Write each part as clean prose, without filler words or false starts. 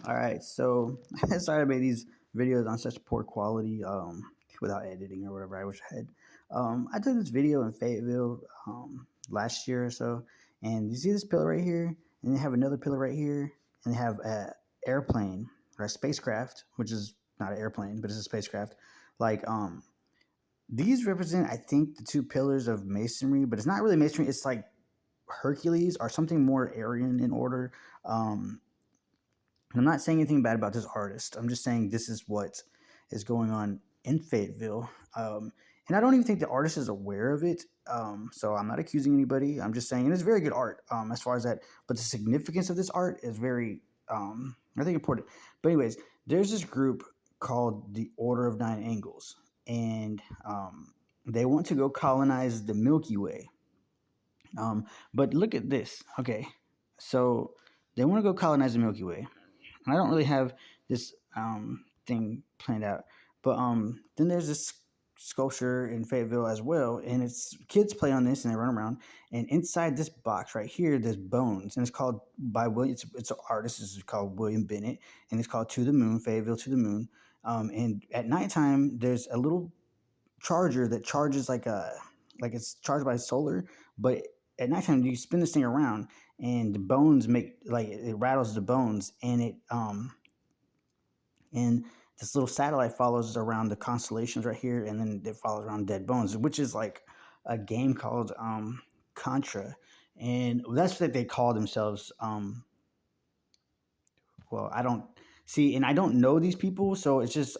All right, so sorry I made these videos on such poor quality, without editing or whatever. I wish I had. I took this video in Fayetteville last year or so, and you see this pillar right here, and they have another pillar right here, and they have a airplane or a spacecraft, which is not an airplane, but it's a spacecraft. Like these represent, I think, the two pillars of masonry, but it's not really masonry. It's like Hercules or something more Aryan in order. Um, and I'm not saying anything bad about this artist. I'm just saying this is what is going on in Fayetteville. And I don't even think the artist is aware of it. So I'm not accusing anybody. I'm just saying, and it's very good art as far as that. But the significance of this art is very, I think, important. But, anyways, there's this group called the Order of Nine Angles. And they want to go colonize the Milky Way. But look at this. Okay. So they want to go colonize the Milky Way, and I don't really have this thing planned out. But then there's this sculpture in Fayetteville as well, and it's kids play on this and they run around. And inside this box right here, there's bones, and it's called by William. It's an artist. It's called William Bennett, and it's called To the Moon, Fayetteville to the Moon. And at nighttime, there's a little charger that charges like it's charged by solar, but at nighttime you spin this thing around and the bones make like it rattles the bones, and this little satellite follows around the constellations right here, and then it follows around dead bones, which is like a game called Contra, and that's what they call themselves. Well, I don't see, and I don't know these people, so it's just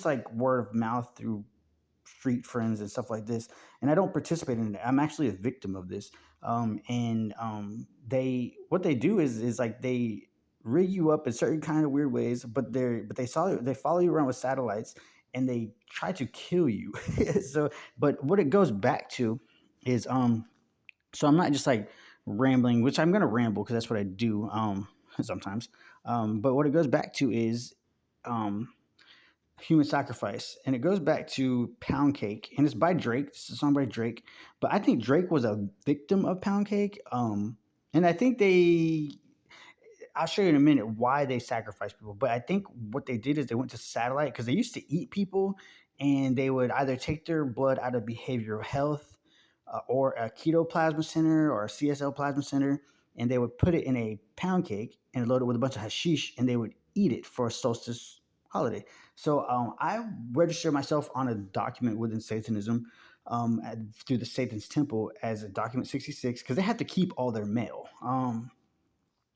like word of mouth through street friends and stuff like this, and I don't participate in it. I'm actually a victim of this. And they what they do is like they rig you up in certain kind of weird ways, but they follow you around with satellites, and they try to kill you. So, but what it goes back to is so I'm not just like rambling, which I'm gonna ramble because that's what I do sometimes. But what it goes back to is um human sacrifice, and it goes back to Pound Cake, and it's by Drake. It's a song by Drake, but I think Drake was a victim of Pound Cake. And I think I'll show you in a minute why they sacrifice people, but I think what they did is they went to satellite because they used to eat people, and they would either take their blood out of behavioral health, or a keto plasma center or a CSL plasma center, and they would put it in a pound cake and load it with a bunch of hashish, and they would eat it for a solstice holiday. So I registered myself on a document within Satanism, through the Satan's Temple as a document 66, because they have to keep all their mail. And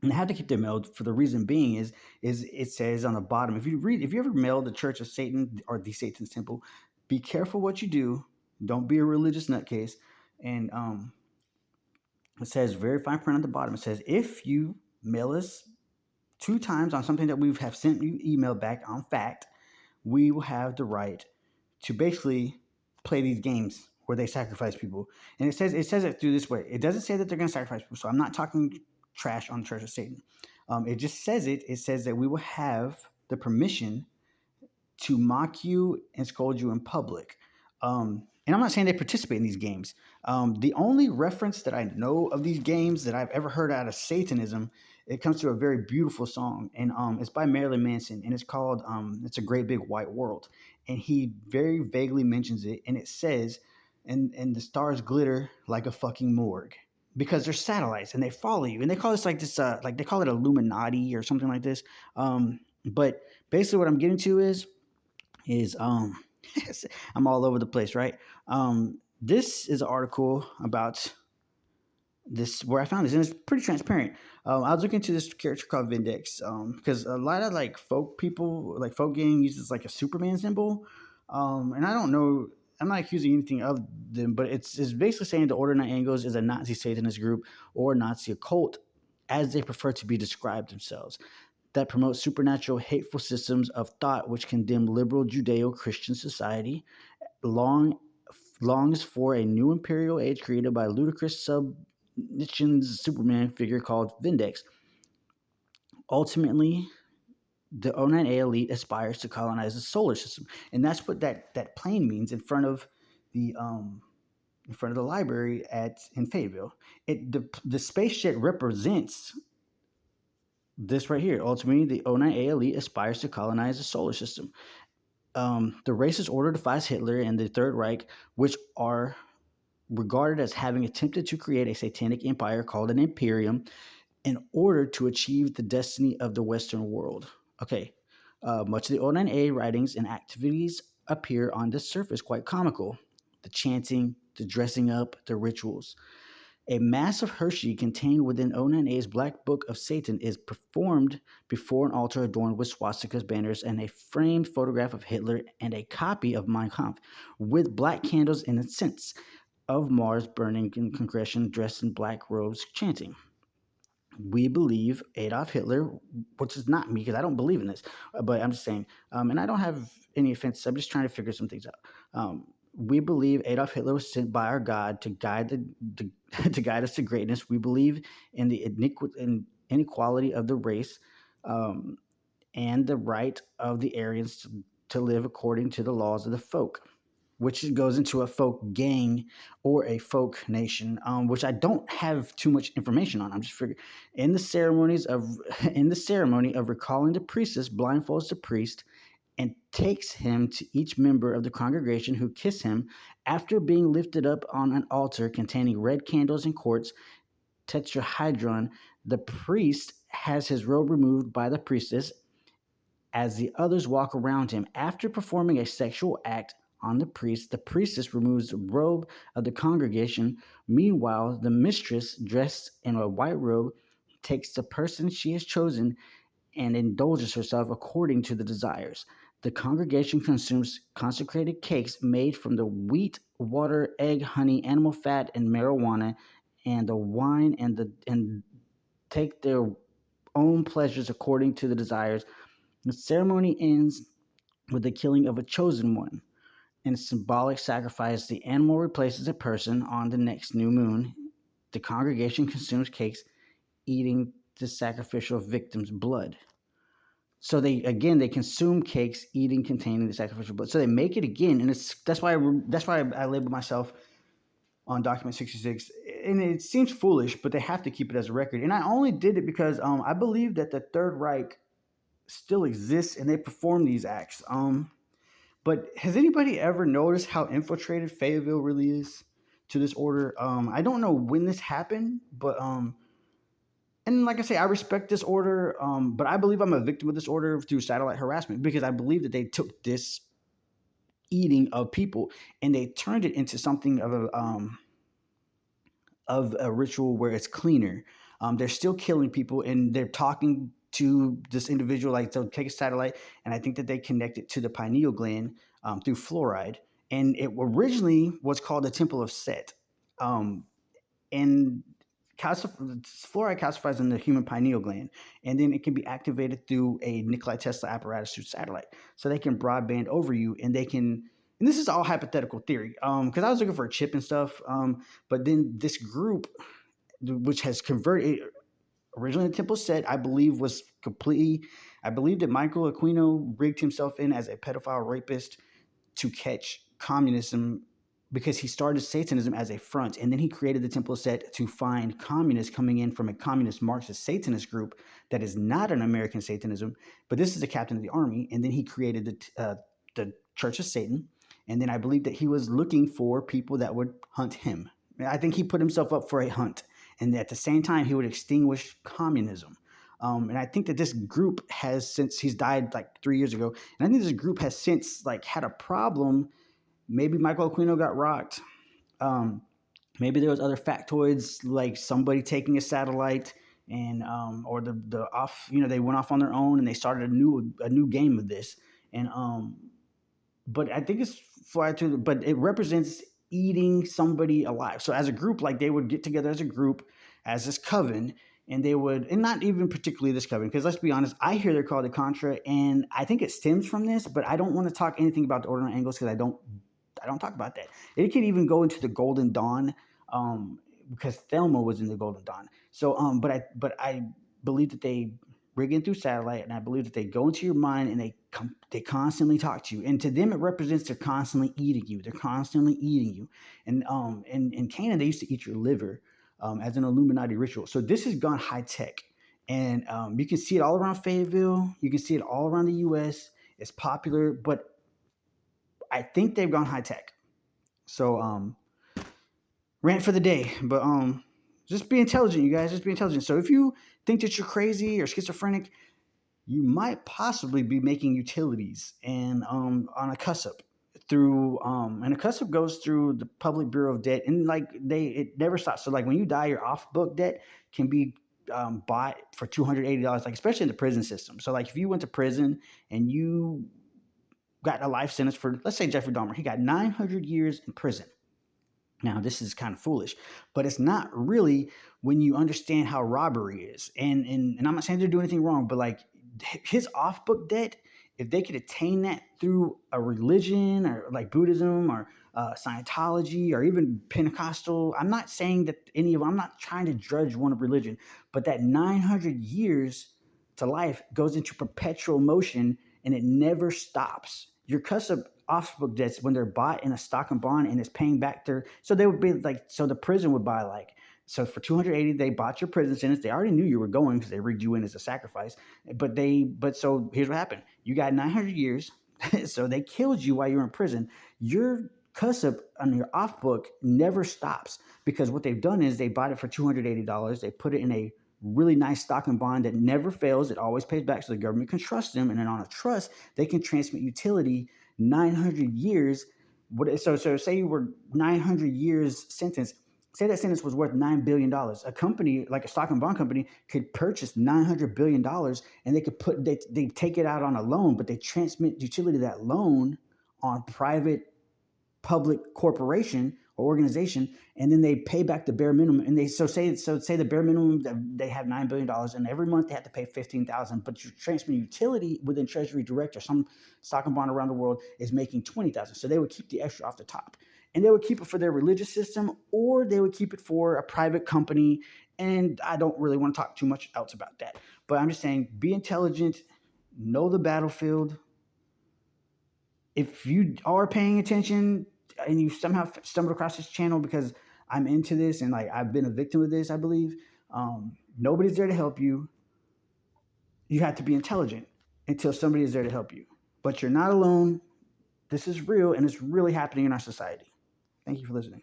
they have to keep their mail for the reason being is it says on the bottom, if you ever mail the Church of Satan or the Satan's Temple, be careful what you do. Don't be a religious nutcase. And it says very fine print at the bottom. It says if you mail us two times on something that we have sent you email back on fact, we will have the right to basically play these games where they sacrifice people. And it says it through this way. It doesn't say that they're going to sacrifice people. So I'm not talking trash on the Church of Satan. It just says it. It says that we will have the permission to mock you and scold you in public. And I'm not saying they participate in these games. The only reference that I know of these games that I've ever heard out of Satanism, it comes to a very beautiful song, and it's by Marilyn Manson, and it's called "It's a Great Big White World," and he very vaguely mentions it, and it says, "And the stars glitter like a fucking morgue." Because they're satellites and they follow you, and they call this like this, like they call it Illuminati or something like this. But basically, what I'm getting to is I'm all over the place, right? This is an article about this where I found this, and it's pretty transparent. I was looking into this character called Vindex, because a lot of like folk people, like folk gang, uses like a Superman symbol, and I don't know. I'm not accusing anything of them, but it's basically saying the Order of Nine Angles is a Nazi Satanist group or Nazi occult, as they prefer to be described themselves, that promotes supernatural, hateful systems of thought which condemn liberal Judeo-Christian society, long longs for a new imperial age created by ludicrous subnition's Superman figure called Vindex. Ultimately, the O9A elite aspires to colonize the solar system, and that's what that plane means the in front of the library at in Fayetteville. The space jet represents this right here. Ultimately, the O9A elite aspires to colonize the solar system. The racist order defies Hitler and the Third Reich, which are regarded as having attempted to create a satanic empire called an imperium in order to achieve the destiny of the Western world. Okay, much of the O9A writings and activities appear on the surface quite comical. The chanting, the dressing up, the rituals. A mass of Hershey contained within O9A's Black Book of Satan is performed before an altar adorned with swastikas, banners, and a framed photograph of Hitler and a copy of Mein Kampf, with black candles and incense of Mars burning in congregation dressed in black robes chanting. We believe Adolf Hitler, which is not me because I don't believe in this, but I'm just saying, and I don't have any offense. I'm just trying to figure some things out. We believe Adolf Hitler was sent by our God to guide to guide us to greatness. We believe in the inequality of the race, um, and the right of the Aryans to live according to the laws of the folk, which goes into a folk gang or a folk nation, which I don't have too much information on. I'm just figuring in the ceremonies of in the ceremony of recalling the priestess blindfolds the priest and takes him to each member of the congregation who kiss him after being lifted up on an altar containing red candles and quartz tetrahedron. The priest has his robe removed by the priestess as the others walk around him. After performing a sexual act on the priest, the priestess removes the robe of the congregation. Meanwhile, the mistress, dressed in a white robe, takes the person she has chosen and indulges herself according to the desires. The congregation consumes consecrated cakes made from the wheat, water, egg, honey, animal fat, and marijuana, and the wine, and take their own pleasures according to the desires. The ceremony ends with the killing of a chosen one. In symbolic sacrifice, the animal replaces a person on the next new moon. The congregation consumes cakes, eating the sacrificial victim's blood. So they consume cakes, eating containing the sacrificial blood. So they make it again, and that's why I label myself on document 66. And it seems foolish, but they have to keep it as a record. And I only did it because I believe that the Third Reich still exists and they perform these acts. But has anybody ever noticed how infiltrated Fayetteville really is to this order? I don't know when this happened, but and like I say, I respect this order, but I believe I'm a victim of this order through satellite harassment because I believe that they took this eating of people and they turned it into something of a ritual where it's cleaner. They're still killing people and they're talking to this individual, like they'll take a satellite, and I think that they connect it to the pineal gland through fluoride. And it originally was called the Temple of Set. Um, and fluoride calcifies in the human pineal gland, and then it can be activated through a Nikola Tesla apparatus through satellite. So they can broadband over you, and they can. And this is all hypothetical theory, because I was looking for a chip and stuff. But then this group, which has converted originally the Temple Set, I believe was completely. I believe that Michael Aquino rigged himself in as a pedophile rapist to catch communism because he started Satanism as a front, and then he created the Temple Set to find communists coming in from a communist Marxist Satanist group that is not an American Satanism, but this is a captain of the army, and then he created the Church of Satan, and then I believe that he was looking for people that would hunt him. I think he put himself up for a hunt, and at the same time he would extinguish communism. And I think that this group has, since he's died like 3 years ago, and I think this group has since like had a problem. Maybe Michael Aquino got rocked. Um, Maybe there was other factoids like somebody taking a satellite and or the off. They went off on their own and they started a new game of this. And but I think it's fly to. But it represents eating somebody alive. So as a group, like they would get together as a group, as this coven, and they would, and not even particularly this coven, because let's be honest, I hear they're called the Contra, and I think it stems from this, but I don't want to talk anything about the Order of Angles because I don't talk about that. It could even go into the Golden Dawn, because Thelma was in the Golden Dawn. So, but I believe that they rig in through satellite, and I believe that they go into your mind and they constantly talk to you. And to them, it represents they're constantly eating you. They're constantly eating you. And in Canaan, they used to eat your liver as an Illuminati ritual. So this has gone high tech. And you can see it all around Fayetteville. You can see it all around the U.S. It's popular, but I think they've gone high tech. So rant for the day, but just be intelligent, you guys. Just be intelligent. So if you think that you're crazy or schizophrenic, you might possibly be making utilities and on a CUSUP through and a CUSUP goes through the Public Bureau of Debt, and like it never stops. So like when you die, your off book debt can be bought for $280, like especially in the prison system. So like if you went to prison and you got a life sentence for, let's say Jeffrey Dahmer, he got 900 years in prison. Now, this is kind of foolish, but it's not really when you understand how robbery is. And I'm not saying they're doing anything wrong, but like his off book debt, if they could attain that through a religion or like Buddhism or Scientology or even Pentecostal, I'm not saying that any of them, I'm not trying to judge one of religion, but that 900 years to life goes into perpetual motion and it never stops. Your custom off book debts when they're bought in a stock and bond and it's paying back their, so they would be like, so the prison would buy like, so for 280 they bought your prison sentence. They already knew you were going because they rigged you in as a sacrifice. But so here's what happened: you got 900 years. So they killed you while you were in prison. Your cusp on your off book never stops because what they've done is they bought it for $280. They put it in a really nice stock and bond that never fails. It always pays back, so the government can trust them. And then on a trust, they can transmit utility 900 years. So say you were 900 years sentenced. Say that sentence was worth $9 billion. A company like a stock and bond company could purchase $900 billion, and they could they take it out on a loan, but they transmit utility of that loan on private public corporation or organization, and then they pay back the bare minimum. And they say the bare minimum they have $9 billion, and every month they have to pay 15,000. But your transmitting utility within Treasury Direct or some stock and bond around the world is making 20,000. So they would keep the extra off the top, and they would keep it for their religious system, or they would keep it for a private company. And I don't really want to talk too much else about that. But I'm just saying, be intelligent, know the battlefield. If you are paying attention and you somehow stumbled across this channel because I'm into this and like I've been a victim of this, I believe nobody's there to help you. You have to be intelligent until somebody is there to help you. But you're not alone. This is real and it's really happening in our society. Thank you for listening.